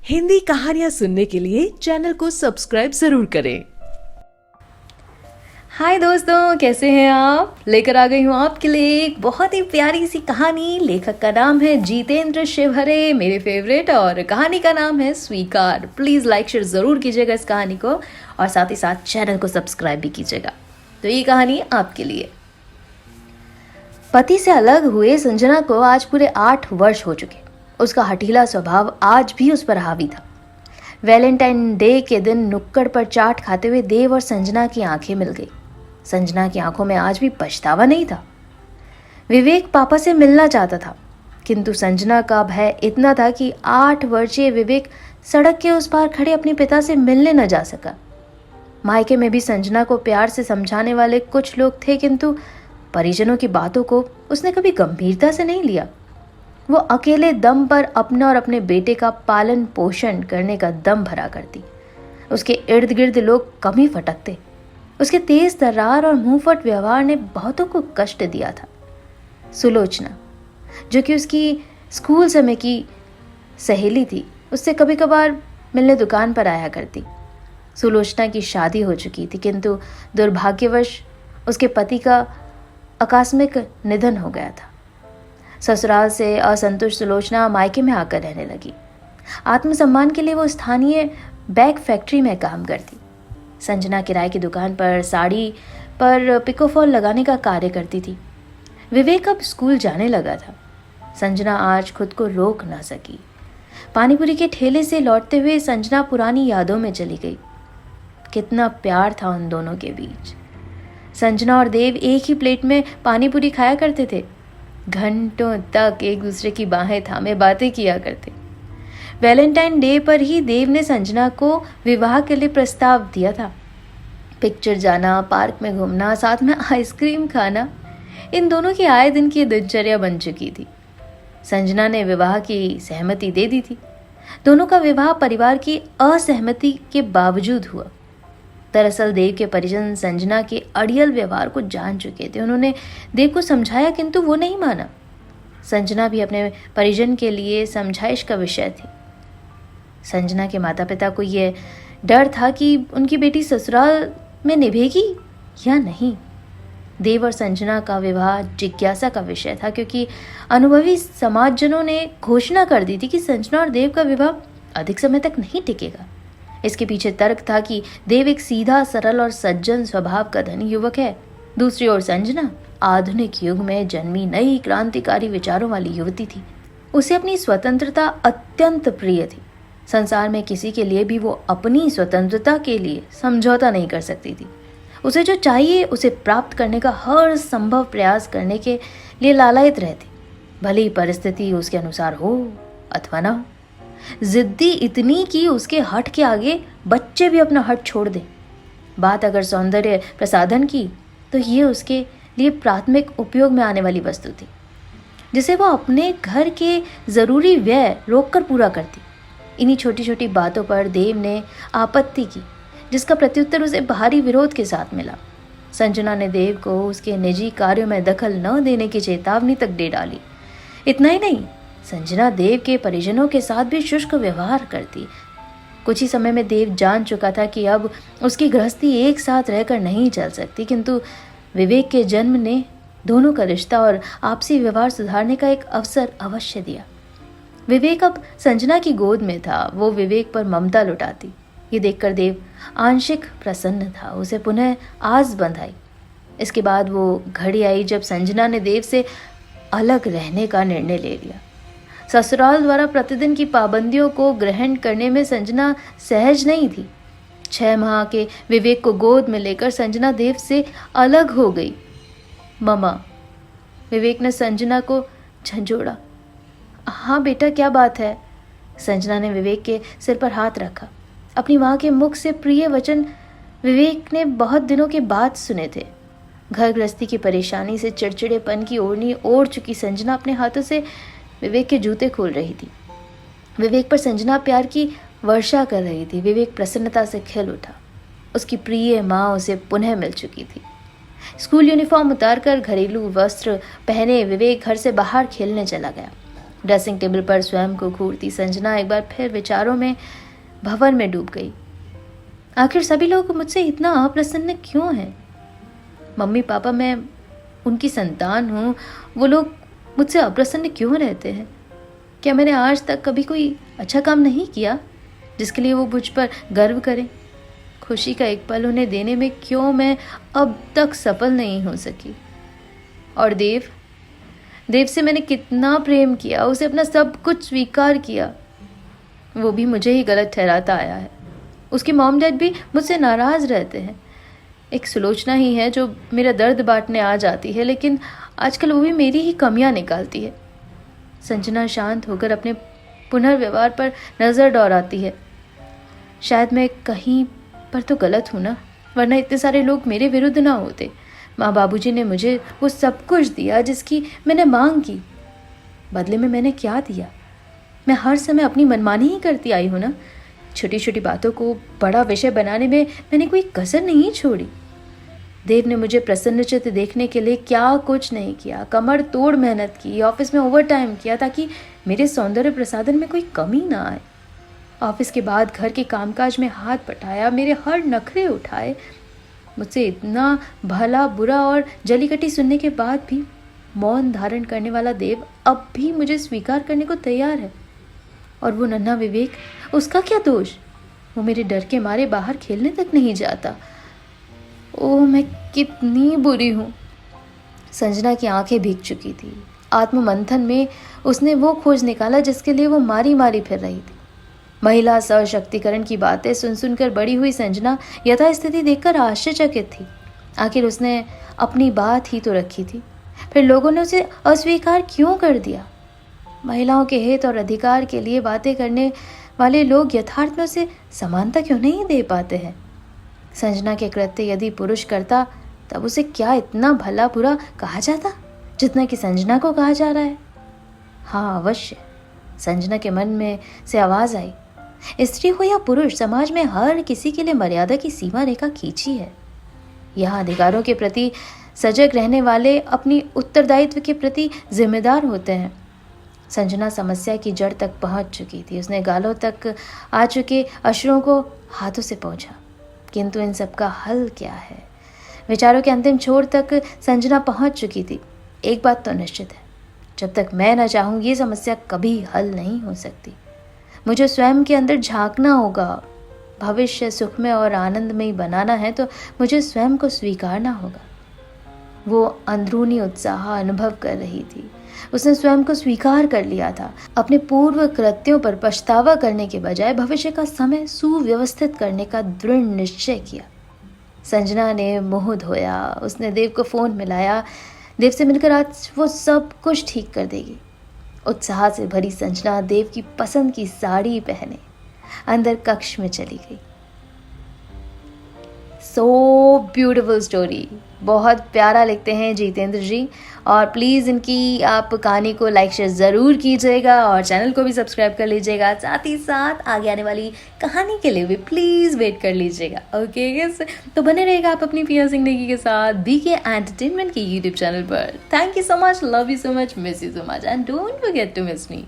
हिंदी कहानियां सुनने के लिए चैनल को सब्सक्राइब जरूर करें। हाय दोस्तों, कैसे हैं आप? लेकर आ गई हूँ आपके लिए एक बहुत ही प्यारी सी कहानी। लेखक का नाम है जितेंद्र शिवहरे, मेरे फेवरेट, और कहानी का नाम है स्वीकार। प्लीज़ लाइक शेयर ज़रूर कीजिएगा इस कहानी को और साथ ही साथ चैनल को सब्सक्राइब भी कीजिएगा। तो ये कहानी आपके लिए। पति से अलग हुए संजना को आज पूरे 8 वर्ष हो चुके। उसका हठीला स्वभाव आज भी उस पर हावी था। वैलेंटाइन डे के दिन नुक्कड़ पर चाट खाते हुए देव और संजना की आंखें मिल गई। संजना की आंखों में आज भी पछतावा नहीं था। विवेक पापा से मिलना चाहता था, किंतु संजना का भय इतना था कि 8 वर्षीय विवेक सड़क के उस पार खड़े अपने पिता से मिलने न जा सका। मायके में भी संजना को प्यार से समझाने वाले कुछ लोग थे, किंतु परिजनों की बातों को उसने कभी गंभीरता से नहीं लिया। वो अकेले दम पर अपना और अपने बेटे का पालन पोषण करने का दम भरा करती। उसके इर्द गिर्द लोग कम ही फटकते। उसके तेज तर्रार और मुंहफट व्यवहार ने बहुतों को कष्ट दिया था। सुलोचना, जो कि उसकी स्कूल समय की सहेली थी, उससे कभी कभार मिलने दुकान पर आया करती। सुलोचना की शादी हो चुकी थी, किंतु दुर्भाग्यवश उसके पति का आकस्मिक निधन हो गया था। ससुराल से असंतुष्ट सुलोचना मायके में आकर रहने लगी। आत्मसम्मान के लिए वो स्थानीय बैग फैक्ट्री में काम करती। संजना किराए की दुकान पर साड़ी पर पिकोफॉल लगाने का कार्य करती थी। विवेक अब स्कूल जाने लगा था। संजना आज खुद को रोक ना सकी। पानीपुरी के ठेले से लौटते हुए संजना पुरानी यादों में चली गई। कितना प्यार था उन दोनों के बीच। संजना और देव एक ही प्लेट में पानीपुरी खाया करते थे। घंटों तक एक दूसरे की बाहें थामे बातें किया करते। वैलेंटाइन डे पर ही देव ने संजना को विवाह के लिए प्रस्ताव दिया था। पिक्चर जाना, पार्क में घूमना, साथ में आइसक्रीम खाना, इन दोनों की आए दिन की दिनचर्या बन चुकी थी। संजना ने विवाह की सहमति दे दी थी। दोनों का विवाह परिवार की असहमति के बावजूद हुआ। दरअसल देव के परिजन संजना के अड़ियल व्यवहार को जान चुके थे। उन्होंने देव को समझाया, किंतु वो नहीं माना। संजना भी अपने परिजन के लिए समझाइश का विषय थी। संजना के माता पिता को यह डर था कि उनकी बेटी ससुराल में निभेगी या नहीं। देव और संजना का विवाह जिज्ञासा का विषय था, क्योंकि अनुभवी समाजजनों ने घोषणा कर दी थी कि संजना और देव का विवाह अधिक समय तक नहीं टिकेगा। इसके पीछे तर्क था कि देव एक सीधा, सरल और सज्जन स्वभाव का धनी युवक है। दूसरी ओर संजना आधुनिक युग में जन्मी नई क्रांतिकारी विचारों वाली युवती थी। उसे अपनी स्वतंत्रता अत्यंत प्रिय थी। संसार में किसी के लिए भी वो अपनी स्वतंत्रता के लिए समझौता नहीं कर सकती थी। उसे जो चाहिए उसे प्राप्त करने का हर संभव प्रयास करने के लिए लालायित रहती, भले ही परिस्थिति उसके अनुसार हो अथवा ना हो। जिद्दी इतनी कि उसके हठ के आगे बच्चे भी अपना हठ छोड़ दें। बात अगर सौंदर्य प्रसाधन की, तो ये उसके लिए प्राथमिक उपयोग में आने वाली वस्तु थी, जिसे वो अपने घर के जरूरी व्यय रोककर पूरा करती। इन्हीं छोटी छोटी बातों पर देव ने आपत्ति की, जिसका प्रत्युत्तर उसे भारी विरोध के साथ मिला। संजना ने देव को उसके निजी कार्यों में दखल न देने की चेतावनी तक दे डाली। इतना ही नहीं, संजना देव के परिजनों के साथ भी शुष्क व्यवहार करती। कुछ ही समय में देव जान चुका था कि अब उसकी गृहस्थी एक साथ रहकर नहीं चल सकती, किंतु विवेक के जन्म ने दोनों का रिश्ता और आपसी व्यवहार सुधारने का एक अवसर अवश्य दिया। विवेक अब संजना की गोद में था। वो विवेक पर ममता लुटाती। ये देखकर देव आंशिक प्रसन्न था। उसे पुनः आस बंधाई। इसके बाद वो घड़ी आई जब संजना ने देव से अलग रहने का निर्णय ले लिया। ससुराल द्वारा प्रतिदिन की पाबंदियों को ग्रहण करने में संजना सहज नहीं थी। 6 माह के विवेक को गोद में लेकर संजना देव से अलग हो गई। ममा, विवेक ने संजना को झंझोड़ा। हाँ बेटा, क्या बात है? संजना ने विवेक के सिर पर हाथ रखा। अपनी माँ के मुख से प्रिय वचन विवेक ने बहुत दिनों के बाद सुने थे। घर गृहस्थी की परेशानी से चिड़चिड़ेपन की ओढ़नी ओढ़ चुकी संजना अपने हाथों से विवेक के जूते खोल रही थी। विवेक पर संजना प्यार की वर्षा कर रही थी। विवेक प्रसन्नता से खिल उठा। उसकी प्रिय माँ उसे पुनः मिल चुकी थी। स्कूल यूनिफॉर्म उतारकर घरेलू वस्त्र पहने विवेक घर से बाहर खेलने चला गया। ड्रेसिंग टेबल पर स्वयं को घूरती संजना एक बार फिर विचारों में भंवर में डूब गई। आखिर सभी लोग मुझसे इतना अप्रसन्न क्यों हैं? मम्मी पापा, मैं उनकी संतान हूँ, वो लोग मुझसे अप्रसन्न क्यों रहते हैं? क्या मैंने आज तक कभी कोई अच्छा काम नहीं किया जिसके लिए वो मुझ पर गर्व करें? खुशी का एक पल उन्हें देने में क्यों मैं अब तक सफल नहीं हो सकी? और देव से मैंने कितना प्रेम किया, उसे अपना सब कुछ स्वीकार किया, वो भी मुझे ही गलत ठहराता आया है। उसके मॉम डैड भी मुझसे नाराज़ रहते हैं। एक सुलोचना ही है जो मेरा दर्द बांटने आ जाती है, लेकिन आजकल वो भी मेरी ही कमियां निकालती है। संजना शांत होकर अपने पुनर्व्यवहार पर नज़र दौड़ाती है। शायद मैं कहीं पर तो गलत हूँ ना, वरना इतने सारे लोग मेरे विरुद्ध ना होते। माँ बाबूजी ने मुझे वो सब कुछ दिया जिसकी मैंने मांग की। बदले में मैंने क्या दिया? मैं हर समय अपनी मनमानी ही करती आई हूँ ना। छोटी छोटी बातों को बड़ा विषय बनाने में मैंने कोई कसर नहीं छोड़ी। देव ने मुझे प्रसन्नचित्त देखने के लिए क्या कुछ नहीं किया। कमर तोड़ मेहनत की, ऑफिस में ओवर टाइम किया ताकि मेरे सौंदर्य प्रसाधन में कोई कमी ना आए। ऑफिस के बाद घर के कामकाज में हाथ बटाया, मेरे हर नखरे उठाए। मुझसे इतना भला बुरा और जलीकटी सुनने के बाद भी मौन धारण करने वाला देव अब भी मुझे स्वीकार करने को तैयार है। और वो नन्हा विवेक, उसका क्या दोष? वो मेरे डर के मारे बाहर खेलने तक नहीं जाता। ओह, मैं कितनी बुरी हूँ। संजना की आंखें भीग चुकी थी। आत्ममंथन में उसने वो खोज निकाला जिसके लिए वो मारी मारी फिर रही थी। महिला सशक्तिकरण की बातें सुन सुनकर बड़ी हुई संजना यथास्थिति देखकर आश्चर्यचकित थी। आखिर उसने अपनी बात ही तो रखी थी, फिर लोगों ने उसे अस्वीकार क्यों कर दिया? महिलाओं के हित और अधिकार के लिए बातें करने वाले लोग यथार्थ में उसे समानता क्यों नहीं दे पाते हैं? संजना के कृत्य यदि पुरुष करता तब उसे क्या इतना भला बुरा कहा जाता जितना कि संजना को कहा जा रहा है? हाँ, अवश्य। संजना के मन में से आवाज आई, स्त्री हो या पुरुष, समाज में हर किसी के लिए मर्यादा की सीमा रेखा खींची है। यहाँ अधिकारों के प्रति सजग रहने वाले अपनी उत्तरदायित्व के प्रति जिम्मेदार होते हैं। संजना समस्या की जड़ तक पहुंच चुकी थी। उसने गालों तक आ चुके अश्रुओं को हाथों से पोंछा। किंतु इन सब का हल क्या है? विचारों के अंतिम छोर तक संजना पहुंच चुकी थी। एक बात तो निश्चित है, जब तक मैं न चाहूँ ये समस्या कभी हल नहीं हो सकती। मुझे स्वयं के अंदर झांकना होगा। भविष्य सुखमय और आनंदमय बनाना है तो मुझे स्वयं को स्वीकारना होगा। वो अंदरूनी उत्साह अनुभव कर रही थी। उसने स्वयं को स्वीकार कर लिया था। अपने पूर्व कृत्यों पर पछतावा करने के बजाय भविष्य का समय सुव्यवस्थित करने का दृढ़ निश्चय किया। संजना ने मुंह धोया। उसने देव को फोन मिलाया। देव से मिलकर आज वो सब कुछ ठीक कर देगी। उत्साह से भरी संजना देव की पसंद की साड़ी पहने अंदर कक्ष में चली गई। सो ब्यूटीफुल स्टोरी, बहुत प्यारा लिखते हैं जितेंद्र जी। और प्लीज़ इनकी आप कहानी को लाइक शेयर ज़रूर कीजिएगा और चैनल को भी सब्सक्राइब कर लीजिएगा। साथ ही साथ आगे आने वाली कहानी के लिए भी प्लीज़ वेट कर लीजिएगा। ओके गाइस, तो बने रहेगा आप अपनी पिया सिंह नेगी के साथ बीके एंटरटेनमेंट के यूट्यूब चैनल पर। Thank you so much, love you so much, miss you so much and don't forget to miss me.